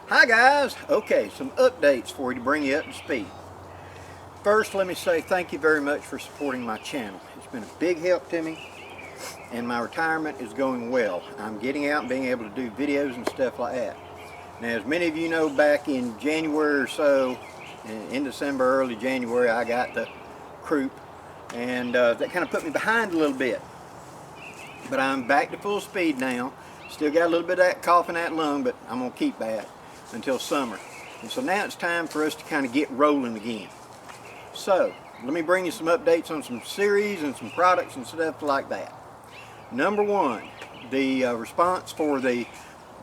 Hi guys, okay, some updates for you to bring you up to speed. First, let me say thank you very much for supporting my channel. It's been a big help to me, and my retirement is going well. I'm getting out and being able to do videos and stuff like that. Now, as many of you know, back in January or so, in December, early January, I got the croup, and that kind of put me behind a little bit. But I'm back to full speed now. Still got a little bit of that cough in that lung, but I'm going to keep that until summer. And so now it's time for us to kind of get rolling again. So let me bring you some updates on some series and some products and stuff like that. Number one, the response for the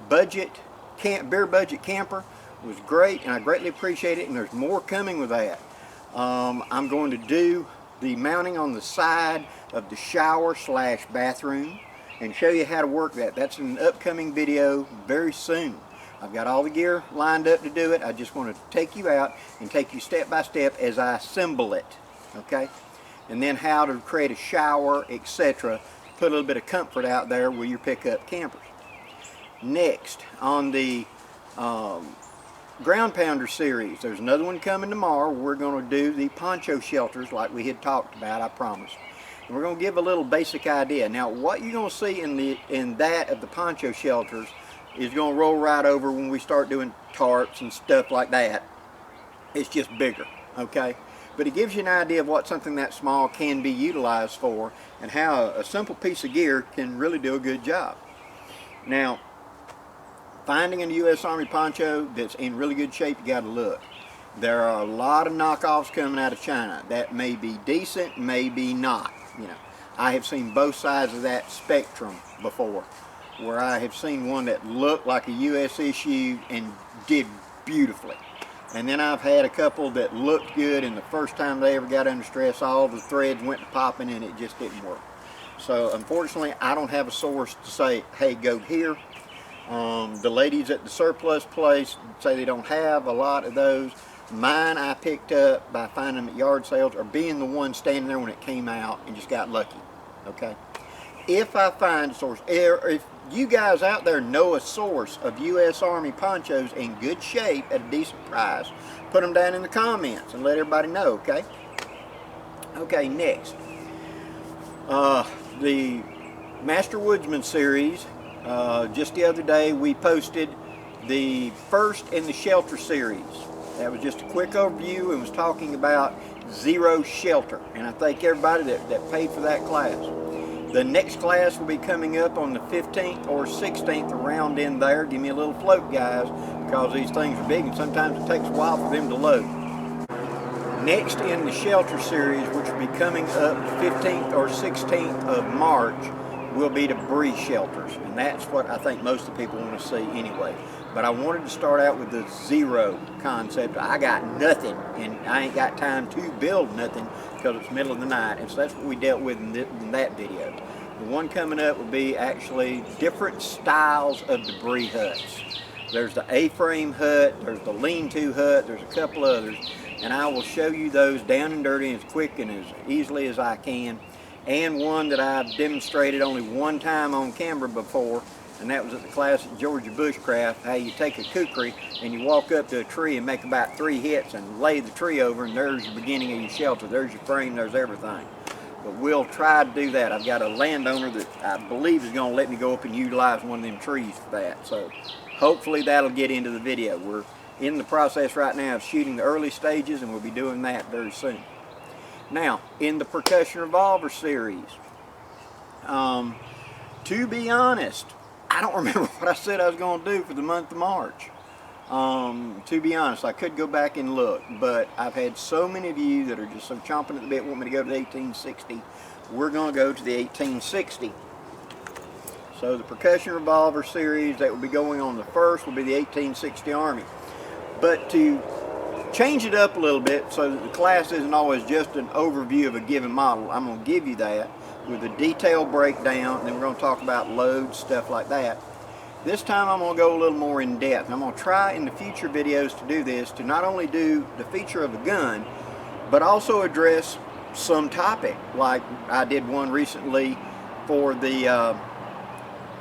beer budget camper was great, and I greatly appreciate it, and there's more coming with that. I'm going to do the mounting on the side of the shower / bathroom and show you how to work that. That's an upcoming video very soon. I've got all the gear lined up to do it. I just want to take you out and take you step by step as I assemble it, okay? And then how to create a shower, etc. Put a little bit of comfort out there with your pickup campers. Next, on the Ground Pounder series, there's another one coming tomorrow. We're going to do the Pancho Shelters like we had talked about, I promise. And we're going to give a little basic idea. Now, what you're going to see in that of the Pancho Shelters is going to roll right over when we start doing tarps and stuff like that. It's just bigger, okay? But it gives you an idea of what something that small can be utilized for and how a simple piece of gear can really do a good job. Now, finding a U.S. Army poncho that's in really good shape, you got to look. There are a lot of knockoffs coming out of China that may be decent, maybe not. You know, I have seen both sides of that spectrum before, where I have seen one that looked like a U.S. issue and did beautifully. And then I've had a couple that looked good, and the first time they ever got under stress, all the threads went to popping and it just didn't work. So unfortunately, I don't have a source to say, hey, go here. The ladies at the surplus place say they don't have a lot of those. Mine I picked up by finding them at yard sales or being the one standing there when it came out and just got lucky, okay? If I find a source, or if you guys out there know a source of U.S. Army ponchos in good shape at a decent price, put them down in the comments and let everybody know, okay? Okay, next. The Master Woodsman series, just the other day we posted the first in the shelter series. That was just a quick overview and was talking about Zero Shelter, and I thank everybody that paid for that class. The next class will be coming up on the 15th or 16th, around in there. Give me a little float, guys, because these things are big and sometimes it takes a while for them to load. Next in the shelter series, which will be coming up 15th or 16th of March, will be the breeze shelters, and that's what I think most of the people want to see anyway. But I wanted to start out with the zero concept. I got nothing, and I ain't got time to build nothing because it's middle of the night, and so that's what we dealt with in that video. The one coming up will be actually different styles of debris huts. There's the A-frame hut, there's the lean-to hut, there's a couple others, and I will show you those down and dirty and as quick and as easily as I can. And one that I've demonstrated only one time on camera before, and that was at the class at Georgia Bushcraft, how you take a kukri and you walk up to a tree and make about 3 hits and lay the tree over, and there's the beginning of your shelter. There's your frame, there's everything. But we'll try to do that. I've got a landowner that I believe is going to let me go up and utilize one of them trees for that. So hopefully that'll get into the video. We're in the process right now of shooting the early stages, and we'll be doing that very soon. Now, in the Percussion Revolver series, to be honest, I don't remember what I said I was going to do for the month of March. To be honest, I could go back and look, but I've had so many of you that are just so chomping at the bit, want me to go to the 1860. We're going to go to the 1860. So the Percussion Revolver series that will be going on the first will be the 1860 Army. But to change it up a little bit so that the class isn't always just an overview of a given model, I'm going to give you that with a detailed breakdown, and then we're going to talk about loads, stuff like that. This time I'm going to go a little more in depth. I'm going to try in the future videos to do this, to not only do the feature of a gun, but also address some topic, like I did one recently for the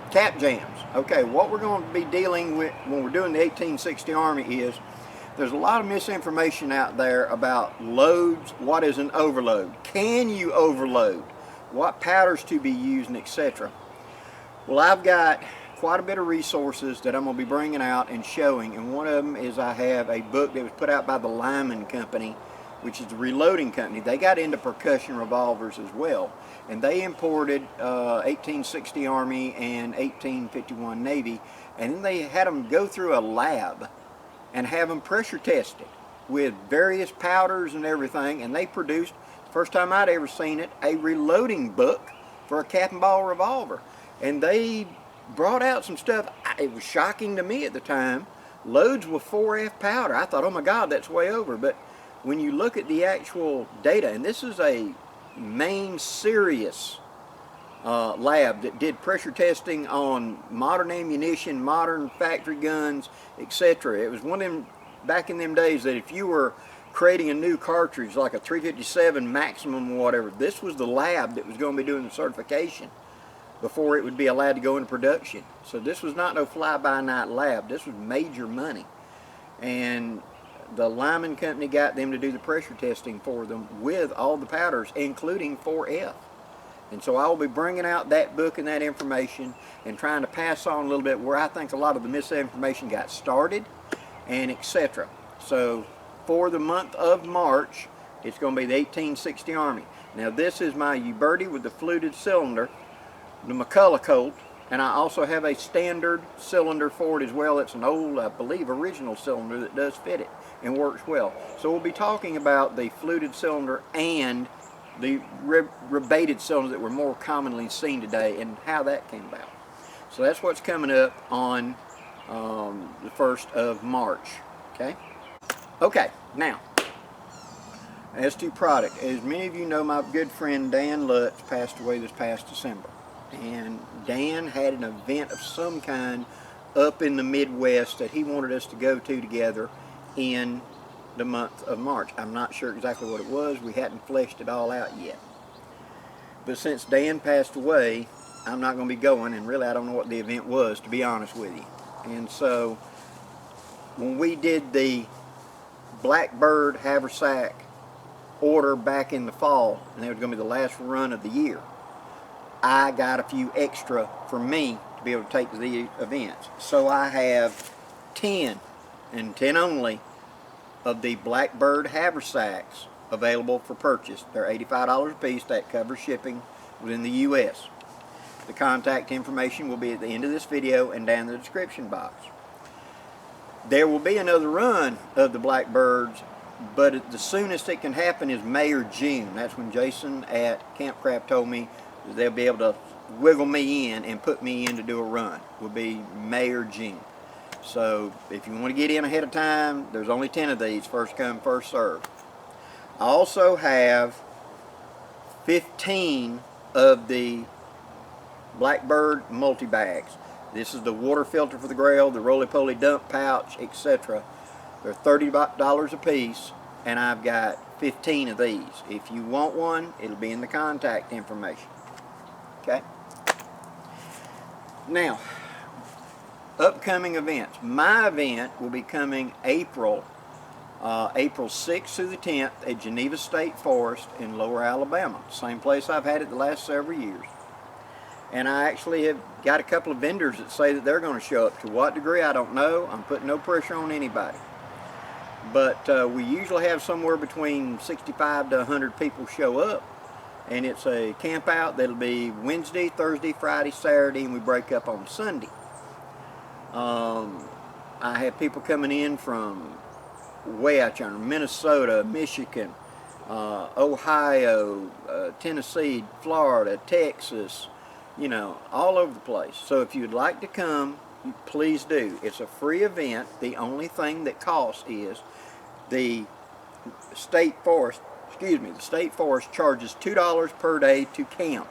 cap jams. Okay, what we're going to be dealing with when we're doing the 1860 Army is there's a lot of misinformation out there about loads. What is an overload? Can you overload? What powders to be used, and etc. Well, I've got quite a bit of resources that I'm going to be bringing out and showing, and one of them is I have a book that was put out by the Lyman Company, which is the reloading company. They got into percussion revolvers as well, and they imported 1860 Army and 1851 Navy, and then they had them go through a lab and have them pressure tested with various powders and everything, and they produced, first time I'd ever seen it, a reloading book for a cap and ball revolver. And they brought out some stuff. It was shocking to me at the time. Loads with 4F powder. I thought, oh my God, that's way over. But when you look at the actual data, and this is a main serious lab that did pressure testing on modern ammunition, modern factory guns, etc. It was one of them, back in them days, that if you were creating a new cartridge like a 357 Maximum or whatever, this was the lab that was going to be doing the certification before it would be allowed to go into production. So this was not no fly-by-night lab. This was major money. And the Lyman Company got them to do the pressure testing for them with all the powders, including 4F. And so I will be bringing out that book and that information and trying to pass on a little bit where I think a lot of the misinformation got started and etc. So for the month of March, it's going to be the 1860 Army. Now this is my Uberti with the fluted cylinder, the McCulloch Colt, and I also have a standard cylinder for it as well. It's an old, I believe, original cylinder that does fit it and works well. So we'll be talking about the fluted cylinder and the rebated cylinders that were more commonly seen today and how that came about. So that's what's coming up on the 1st of March. Okay, now as to product, as many of you know, my good friend Dan Lutz passed away this past December, and Dan had an event of some kind up in the Midwest that he wanted us to go to together in the month of March. I'm not sure exactly what it was. We hadn't fleshed it all out yet. But since Dan passed away, I'm not going to be going, and really I don't know what the event was, to be honest with you. And so when we did the Blackbird Haversack order back in the fall, and it was going to be the last run of the year, I got a few extra for me to be able to take to the events. So I have 10, and 10 only, of the Blackbird Haversacks available for purchase. They're $85 a piece. That covers shipping within the U.S. The contact information will be at the end of this video and down in the description box. There will be another run of the Blackbirds, but the soonest it can happen is May or June. That's when Jason at Campcraft told me they'll be able to wiggle me in and put me in to do a run. Will be May or June. So if you want to get in ahead of time, there's only 10 of these, first come, first serve. I also have 15 of the Blackbird Multi-Bags. This is the water filter for the grill, the roly-poly dump pouch, etc. They're $30 a piece, and I've got 15 of these. If you want one, it'll be in the contact information. Okay? Now, upcoming events. My event will be coming April 6th through the 10th at Geneva State Forest in Lower Alabama. Same place I've had it the last several years. And I actually have got a couple of vendors that say that they're going to show up. To what degree, I don't know. I'm putting no pressure on anybody. But we usually have somewhere between 65 to 100 people show up. And it's a camp out that'll be Wednesday, Thursday, Friday, Saturday, and we break up on Sunday. I have people coming in from way out yonder, Minnesota, Michigan, Ohio, Tennessee, Florida, Texas, you know, all over the place. So if you'd like to come, please do. It's a free event. The only thing that costs is the state forest, the state forest charges $2 per day to camp.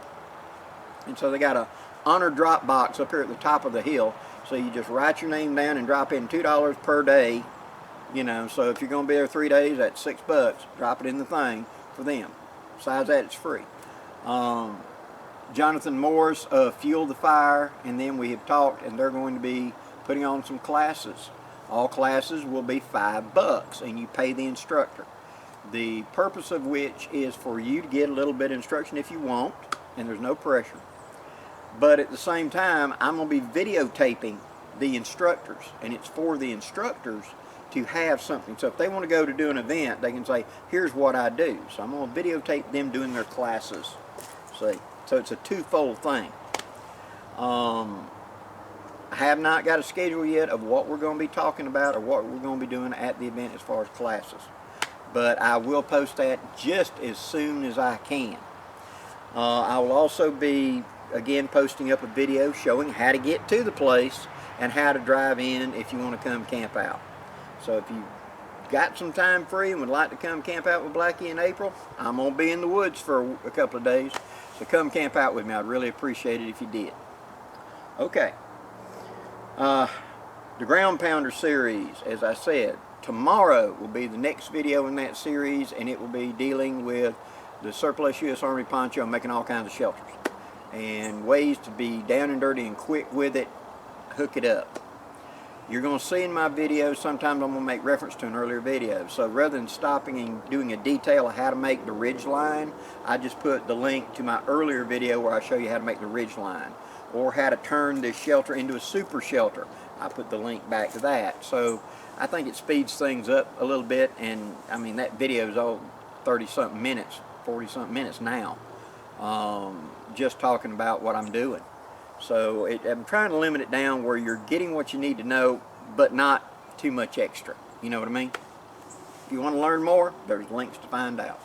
And so they got a honor drop box up here at the top of the hill. So you just write your name down and drop in $2 per day, you know. So if you're going to be there 3 days, that's $6. Drop it in the thing for them. Besides that, it's free. Jonathan Morris of Fuel the Fire, and then we have talked, and they're going to be putting on some classes. All classes will be $5, and you pay the instructor. The purpose of which is for you to get a little bit of instruction if you want, and there's no pressure. But at the same time, I'm going to be videotaping the instructors, and it's for the instructors to have something. So if they want to go to do an event, they can say, here's what I do. So I'm going to videotape them doing their classes. See? So it's a twofold thing. I have not got a schedule yet of what we're going to be talking about or what we're going to be doing at the event as far as classes. But I will post that just as soon as I can. I will also be, again, posting up a video showing how to get to the place and how to drive in if you want to come camp out. So if you got some time free and would like to come camp out with Blackie in April, I'm going to be in the woods for a couple of days. So come camp out with me. I'd really appreciate it if you did. Okay. The Ground Pounder series, as I said, tomorrow will be the next video in that series, and it will be dealing with the surplus U.S. Army Poncho, making all kinds of shelters and ways to be down and dirty and quick with it, hook it up. You're going to see in my videos, sometimes I'm going to make reference to an earlier video. So rather than stopping and doing a detail of how to make the ridge line, I just put the link to my earlier video where I show you how to make the ridge line, or how to turn this shelter into a super shelter. I put the link back to that. So I think it speeds things up a little bit, and I mean that video is all 30-something minutes, 40-something minutes now, just talking about what I'm doing. So I'm trying to limit it down where you're getting what you need to know, but not too much extra. You know what I mean? If you want to learn more, there's links to find out.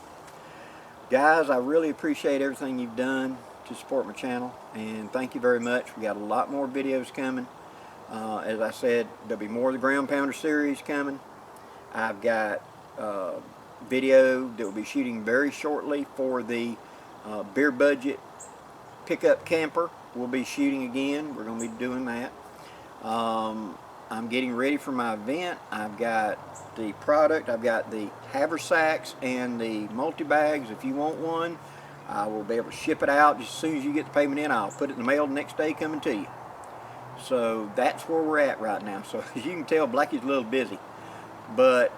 Guys, I really appreciate everything you've done to support my channel, and thank you very much. We got a lot more videos coming. As I said, there'll be more of the Ground Pounder series coming. I've got video that we'll be shooting very shortly for the beer budget pickup camper. We'll be shooting again. We're going to be doing that. I'm getting ready for my event. I've got the product. I've got the HAVERSACKS and the multi-bags. If you want one, I will be able to ship it out just as soon as you get the payment in. I'll put it in the mail the next day coming to you. So that's where we're at right now. So as you can tell, Blackie's a little busy, but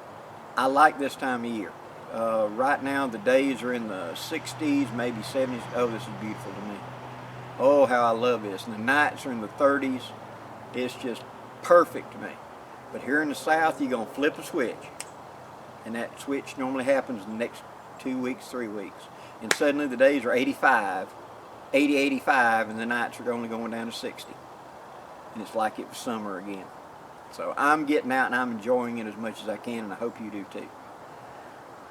I like this time of year. Right now the days are in the 60s, maybe 70s. Oh, this is beautiful to me. Oh, how I love this. And the nights are in the 30s. It's just perfect to me. But here in the south, you're going to flip a switch, and that switch normally happens in the next 2 weeks, 3 weeks, and suddenly the days are 85, 80, 85, and the nights are only going down to 60. And it's like it was summer again. So I'm getting out and I'm enjoying it as much as I can, and I hope you do too.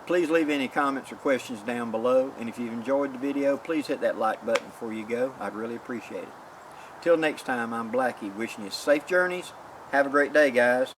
Please leave any comments or questions down below, and if you've enjoyed the video, please hit that like button before you go. I'd really appreciate it. Till next time, I'm Blackie, wishing you safe journeys. Have a great day, guys.